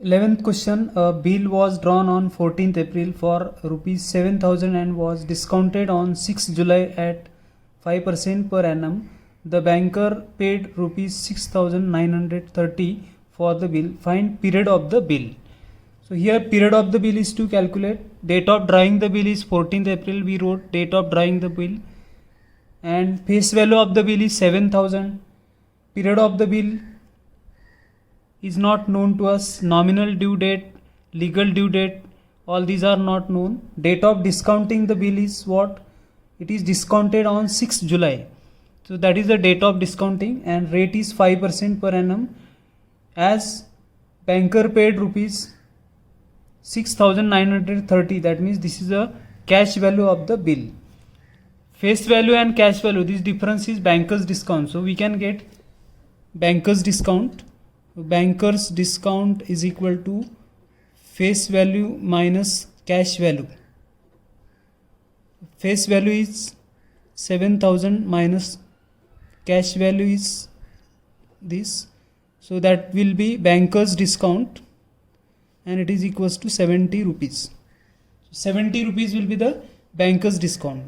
11th question. A bill was drawn on 14th April for rupees 7,000 and was discounted on 6th July at 5% per annum. The banker paid rupees 6,930 for the bill. Find period of the bill. So here period of the bill is to calculate. Date of drawing the bill is 14th April. We wrote date of drawing the bill. And face value of the bill is 7,000. Period of the bill is not known to us. Nominal due date, legal due date, all these are not known. Date of discounting the bill is what? It is discounted on 6th July. So that is the date of discounting, and rate is 5% per annum. As banker paid rupees 6,930, that means this is a cash value of the bill. Face value and cash value, this difference is banker's discount. So we can get banker's discount. Banker's discount is equal to face value minus cash value. Face value is 7,000 minus cash value is this. So that will be banker's discount, and it is equals to 70 rupees. 70 rupees will be the banker's discount.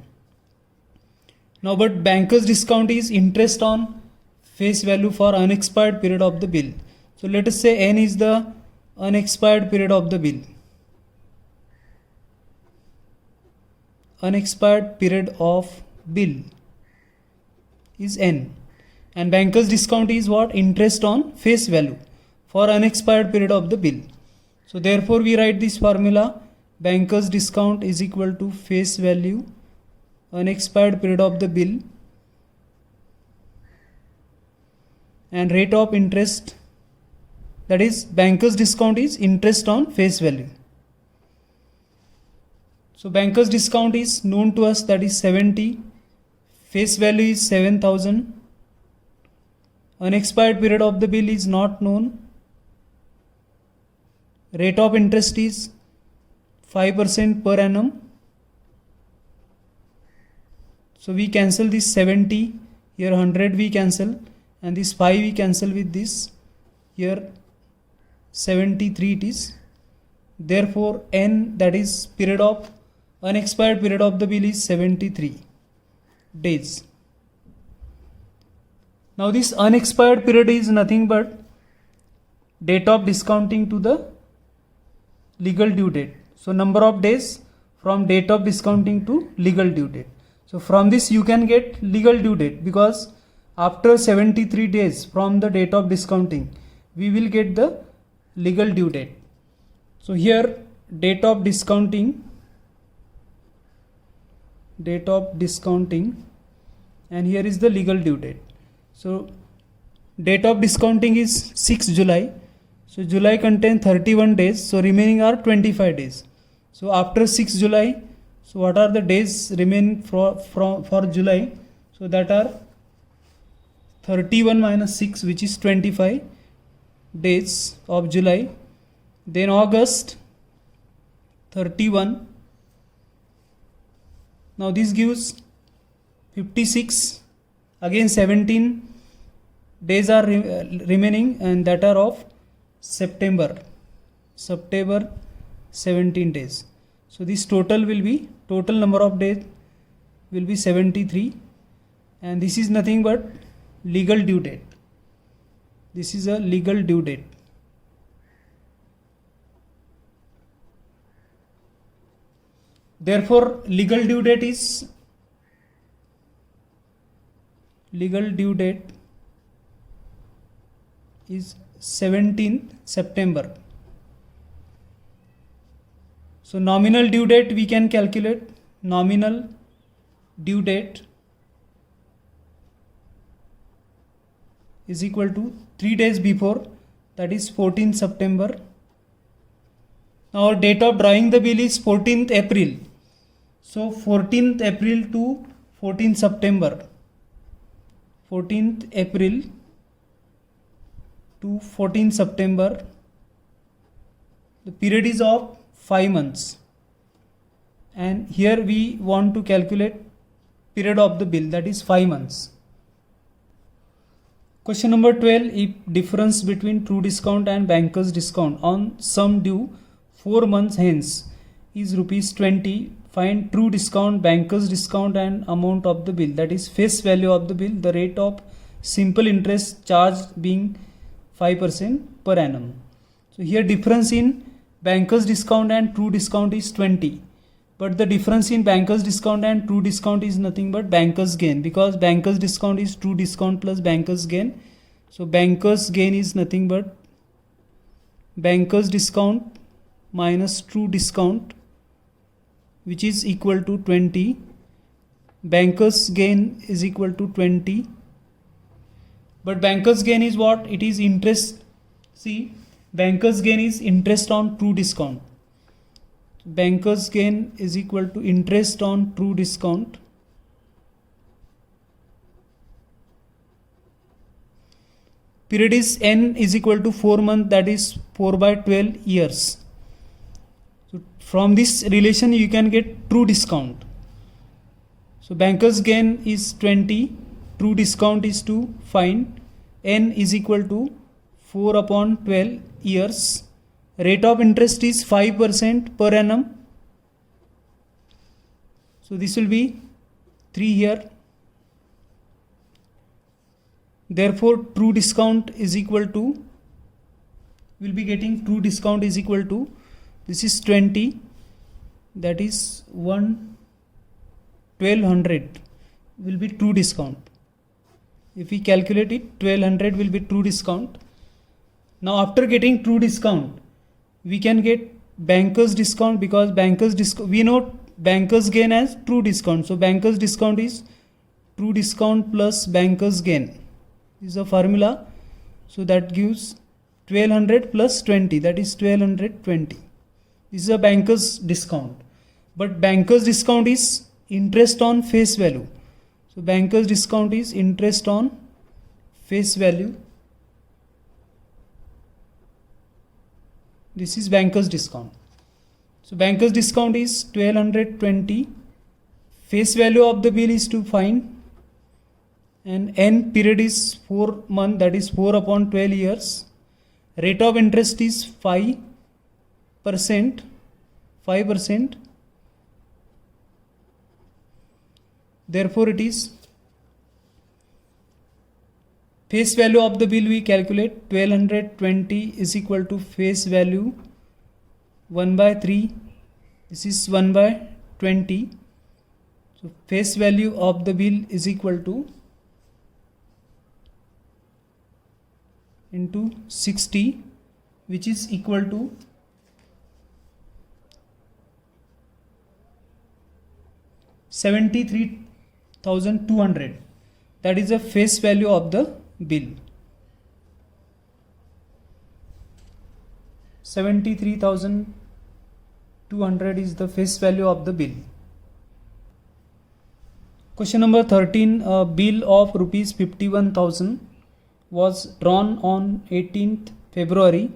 Now, but banker's discount is interest on face value for unexpired period of the bill. So let us say N is the unexpired period of the bill. Unexpired period of bill is N, and banker's discount is what? Interest on face value for unexpired period of the bill. So therefore we write this formula: banker's discount is equal to face value unexpired period of the bill and rate of interest, that is banker's discount is interest on face value. So banker's discount is known to us, that is 70, face value is 7,000, unexpired period of the bill is not known, rate of interest is 5% per annum. So we cancel this 70, here 100 we cancel, and this 5 we cancel with this, here 73 it is. Therefore N, that is period of unexpired period of the bill, is 73 days. Now this unexpired period is nothing but date of discounting to the legal due date. So number of days from date of discounting to legal due date. So from this you can get legal due date, because after 73 days from the date of discounting we will get the legal due date. So here date of discounting, and here is the legal due date. So date of discounting is 6 July. So July contains 31 days, so remaining are 25 days. So after 6 July, so what are the days remaining for July? So that are 31 minus 6, which is 25 days of July. Then August, 31. Now this gives 56. Again 17 days are remaining, and that are of September 17 days. So this total number of days will be 73, and this is nothing but legal due date. This is a legal due date. Therefore legal due date is 17th September. So nominal due date we can calculate. Nominal due date is equal to 3 days before, that is 14th September. Now date of drawing the bill is 14th April. So 14th April to 14th September. 14th April to 14th September. The period is of 5 months. And here we want to calculate period of the bill, that is 5 months. Question number 12. If difference between true discount and banker's discount on sum due 4 months hence is rupees 20, find true discount, banker's discount and amount of the bill, that is face value of the bill, the rate of simple interest charged being 5% per annum. So here difference in banker's discount and true discount is 20. But the difference in banker's discount and true discount is nothing but banker's gain, because banker's discount is true discount plus banker's gain. So banker's gain is nothing but banker's discount minus true discount, which is equal to 20. Banker's gain is equal to 20. But banker's gain is what? It is interest. See, banker's gain is interest on true discount. Banker's gain is equal to interest on true discount. Period is n is equal to 4 months, that is 4 by 12 years. So from this relation you can get true discount. So banker's gain is 20, true discount is to find, n is equal to 4 upon 12 years. Rate of interest is 5% per annum. So this will be 3 here. Therefore true discount is equal to, we'll be getting true discount is equal to, this is 20, that is 1200 will be true discount. If we calculate it, 1200 will be true discount. Now after getting true discount, we can get banker's discount, because banker's discount, we know banker's gain as true discount. So banker's discount is true discount plus banker's gain. This is a formula. So that gives 1200 plus 20, that is 1220. This is a banker's discount. But banker's discount is interest on face value. So banker's discount is interest on face value. This is banker's discount. So banker's discount is 1220. Face value of the bill is to find, and n period is 4 months, that is 4 upon 12 years. Rate of interest is 5%. Therefore it is face value of the bill, we calculate 1220 is equal to face value 1 by 3. This is 1 by 20. So face value of the bill is equal to into 60, which is equal to 73,200. That is the face value of the bill. 73,200 is the face value of the bill. Question number 13. A bill of rupees 51,000 was drawn on 18th February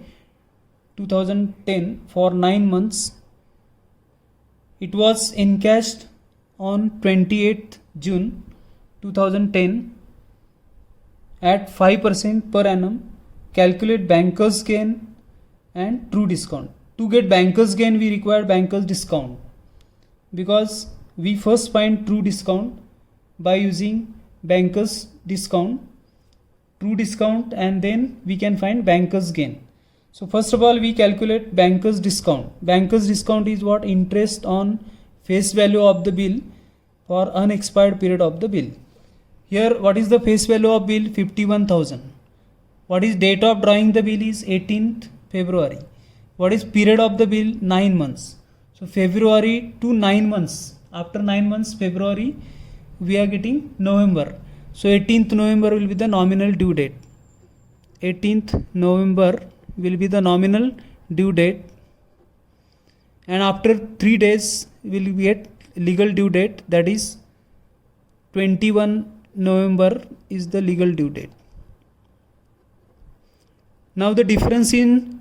2010 for 9 months. It was encashed on 28th June 2010 at 5% per annum. Calculate banker's gain and true discount. To get banker's gain, we require banker's discount, because we first find true discount by using banker's discount, true discount, and then we can find banker's gain. So first of all, we calculate banker's discount. Banker's discount is what? Interest on face value of the bill for unexpired period of the bill. Here, what is the face value of bill? 51,000. What is date of drawing the bill? Is 18th February. What is period of the bill? 9 months. So February to 9 months. After 9 months, February, we are getting November. So 18th November will be the nominal due date. 18th November will be the nominal due date. And after 3 days, we will get legal due date, that is 21 November is the legal due date. Now the difference in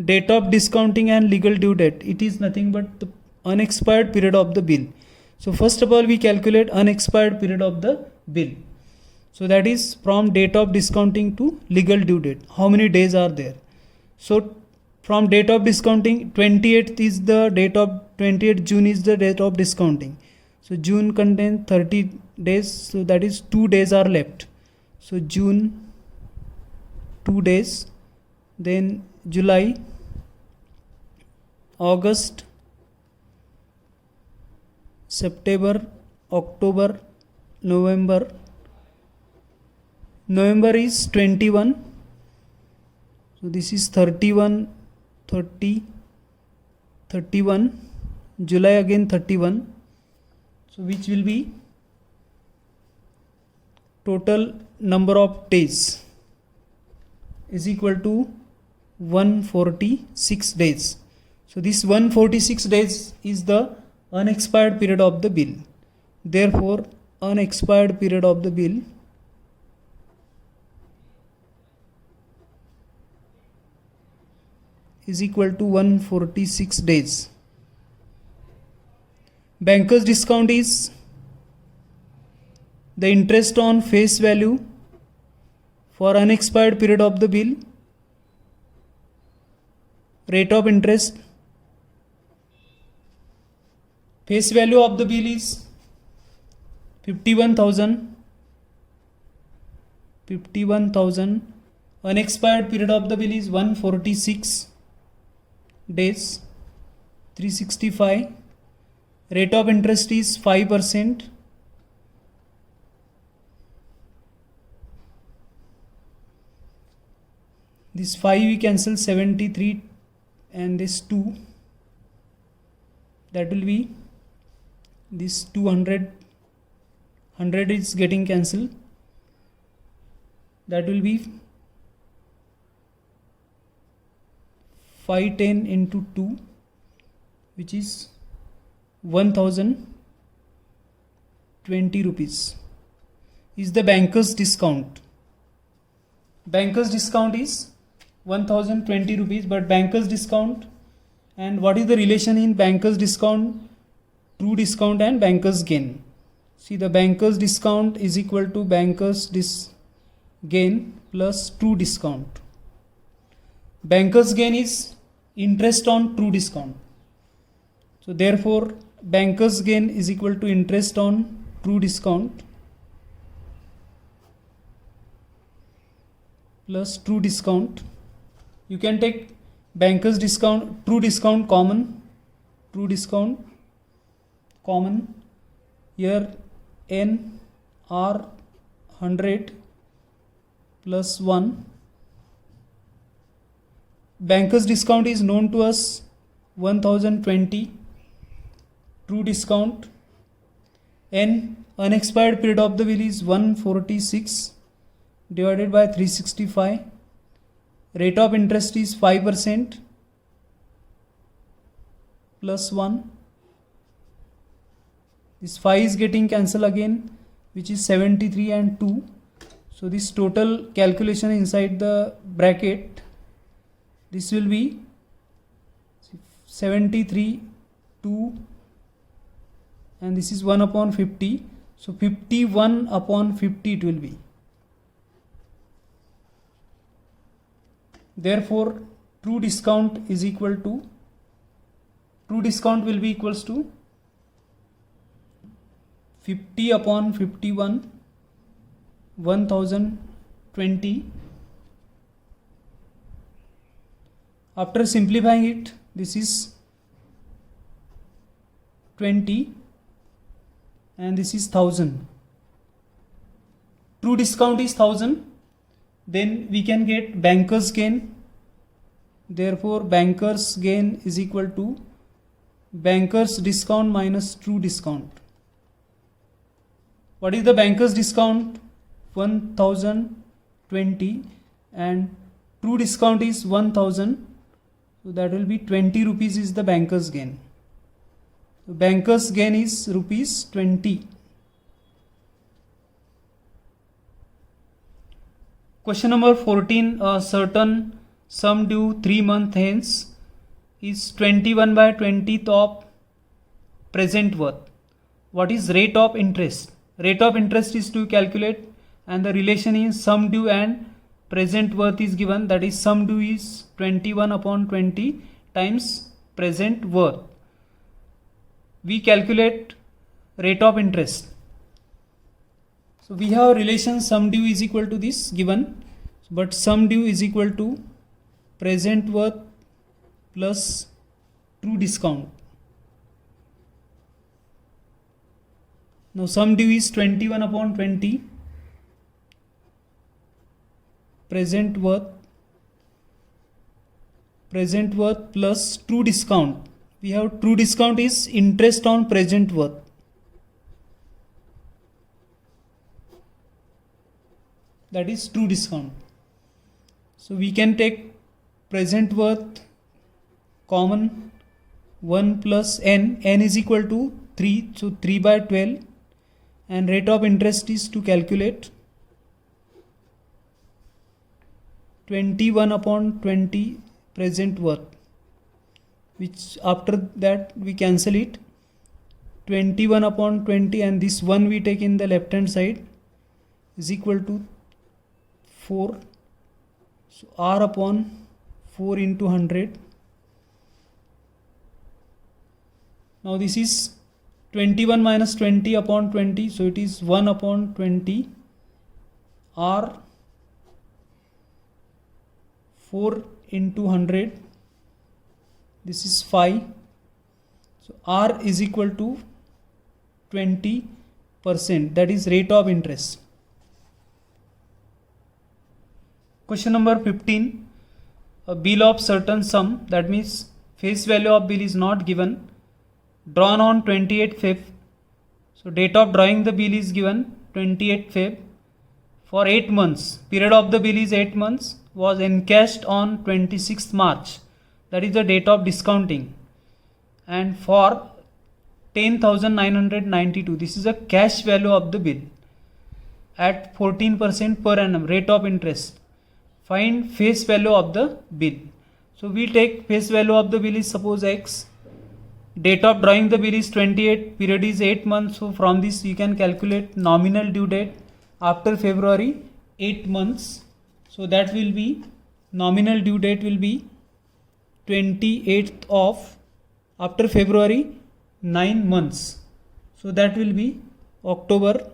date of discounting and legal due date, it is nothing but the unexpired period of the bill. So first of all, we calculate unexpired period of the bill. So that is from date of discounting to legal due date. How many days are there? So from date of discounting, 28th is the date of 28th June is the date of discounting. So June contains 30 days. So that is 2 days are left. So June 2 days, then July, August, September, October, November. November is 21. So this is 31, 30, 31. July again 31. So which will be total number of days is equal to 146 days. So this 146 days is the unexpired period of the bill. Therefore, unexpired period of the bill is equal to 146 days. Banker's discount is the interest on face value for unexpired period of the bill, rate of interest. Face value of the bill is 51,000. 51,000. Unexpired period of the bill is 146 days, 365. Rate of interest is 5%. This 5 we cancel, 73 and this 2. That will be this 200. 100 is getting cancelled. That will be 510 into 2, which is 1020 rupees is the banker's discount. Banker's discount is 1020 rupees, but banker's discount, and what is the relation in banker's discount, true discount and banker's gain? See, the banker's discount is equal to banker's gain plus true discount. Banker's gain is interest on true discount. So therefore, banker's gain is equal to interest on true discount plus true discount. You can take banker's discount, true discount common, true discount common. Here N R 100 plus 1. Banker's discount is known to us 1020. True discount N, unexpired period of the bill is 146 divided by 365. Rate of interest is 5% plus 1. This 5 is getting cancelled again, which is 73 and 2. So this total calculation inside the bracket, this will be 73, 2, and this is 1 upon 50. So 51 upon 50 it will be. Therefore, true discount is equal to, true discount will be equals to 50 upon 51, 1020. After simplifying it, this is 20 and this is 1000. True discount is 1000. Then we can get banker's gain. Therefore, banker's gain is equal to banker's discount minus true discount. What is the banker's discount? 1020 and true discount is 1000. So that will be 20 rupees is the banker's gain. So banker's gain is rupees 20. Question number 14. A certain sum due 3 months hence is 21 by 20th of present worth. What is rate of interest? Rate of interest is to calculate and the relation is sum due and present worth is given, that is sum due is 21 upon 20 times present worth. We calculate rate of interest. So we have relation sum due is equal to this given, but sum due is equal to present worth plus true discount. Now sum due is 21 upon 20 present worth plus true discount. We have true discount is interest on present worth. That is true discount. So we can take present worth common, 1 plus n is equal to 3, so 3 by 12, and rate of interest is to calculate 21 upon 20 present worth, which after that we cancel it, 21 upon 20 and this 1 we take in the left hand side is equal to 4, so r upon 4 into 100. Now this is 21 minus 20 upon 20, so it is 1 upon 20, r 4 into 100, this is 5, so r is equal to 20%, that is rate of interest. Question number 15, a bill of certain sum, that means face value of bill is not given, drawn on 28 Feb. So date of drawing the bill is given 28 Feb. For 8 months, period of the bill is 8 months, was encashed on 26th March. That is the date of discounting. And for 10,992, this is a cash value of the bill at 14% per annum rate of interest. Find face value of the bill. So we take face value of the bill is suppose X. Date of drawing the bill is 28, period is 8 months. So from this you can calculate nominal due date after February 8 months. So that will be nominal due date will be 28th of after February 9 months. So that will be October.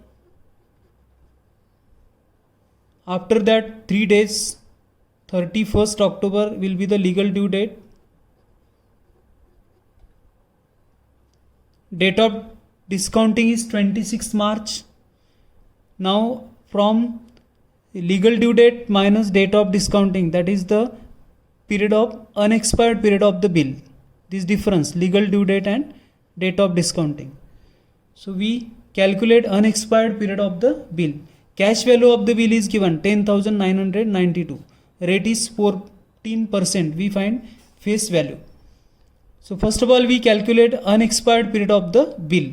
After that 3 days, 31st October will be the legal due date. Date of discounting is 26th March. Now from legal due date minus date of discounting, that is the period of unexpired period of the bill. This difference, legal due date and date of discounting. So we calculate unexpired period of the bill. Cash value of the bill is given 10,992. Rate is 14%. We find face value. So first of all we calculate unexpired period of the bill.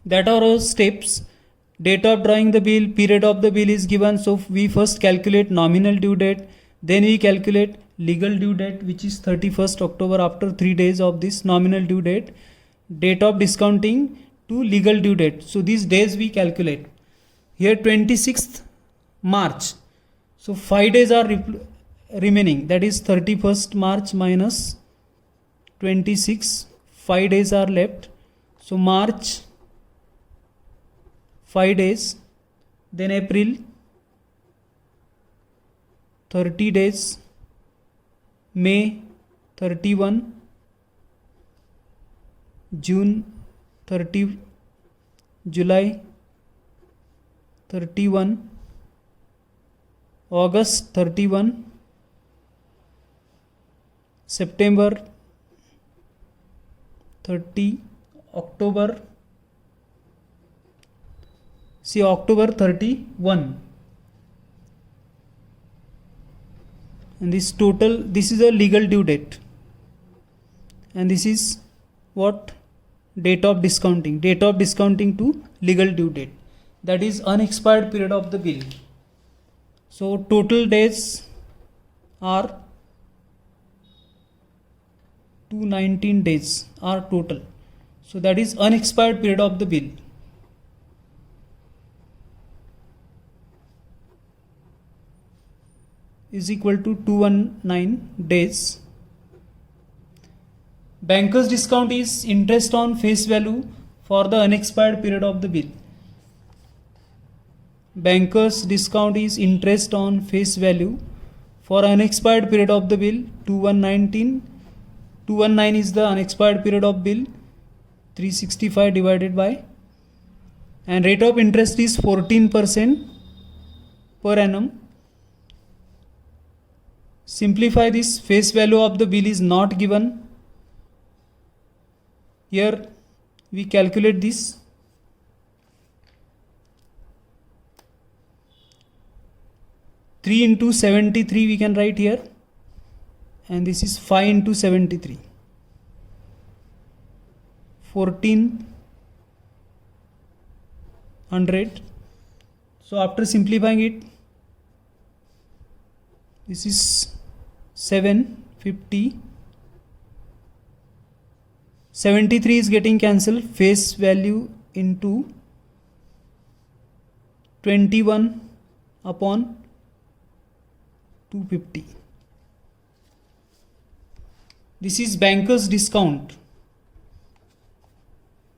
That are our steps. Date of drawing the bill, period of the bill is given. So we first calculate nominal due date. Then we calculate legal due date, which is 31st October after 3 days of this nominal due date. Date of discounting to legal due date. So these days we calculate. Here 26th March. So 5 days are remaining. That is 31st March minus 26. 5 days are left. So March 5 days. Then April 30 days. May 31. June 30. July 31. August 31. September 30. October. See October 31. And this total, this is a legal due date. And this is what? Date of discounting. Date of discounting to legal due date. That is unexpired period of the bill. So total days are 219 days are total. So that is unexpired period of the bill. is equal to 219 days. Banker's discount is interest on face value for the unexpired period of the bill. Banker's discount is interest on face value for unexpired period of the bill. 219 is the unexpired period of bill. 365 divided by, and rate of interest is 14% per annum. Simplify this. Face value of the bill is not given. Here we calculate this. Three into 73 we can write here, and this is 5 into 73. 1400. So after simplifying it, this is 750. 73 is getting cancelled. Face value into 21 upon 250. This is banker's discount.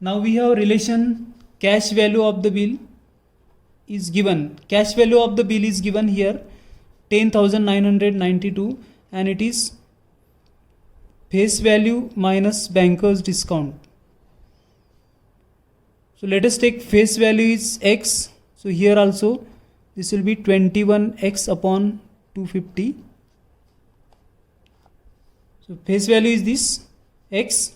Now we have relation cash value of the bill is given. Cash value of the bill is given here 10,992, and it is face value minus banker's discount. So let us take face value is x. So here also this will be 21x upon 250. So face value is this x,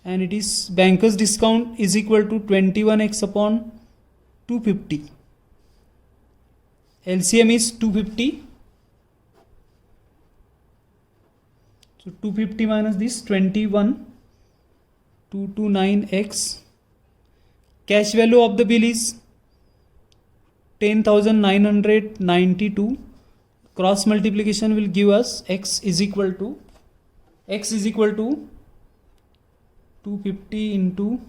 and it is banker's discount is equal to 21x upon 250. LCM is 250. So 250 minus this 21, 229x. Cash value of the bill is 10,992. Cross multiplication will give us x is equal to 250 into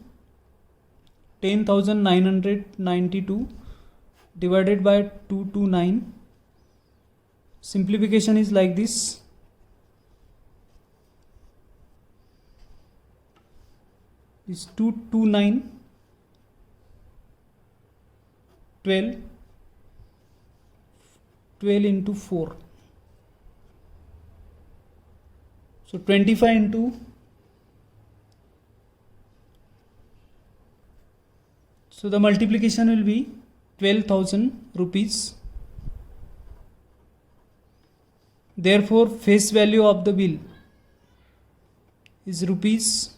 10,992 divided by 229. Simplification is like this. Is 229 12 into 4. So 25 into, so the multiplication will be 12,000 rupees. Therefore face value of the bill is rupees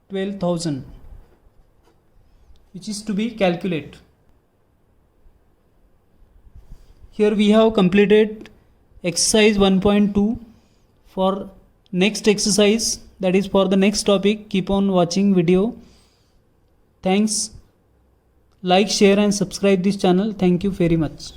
12,000, which is to be calculated. Here we have completed exercise 1.2. For next exercise, that is for the next topic, keep on watching video. Thanks. Like, share and subscribe this channel. Thank you very much.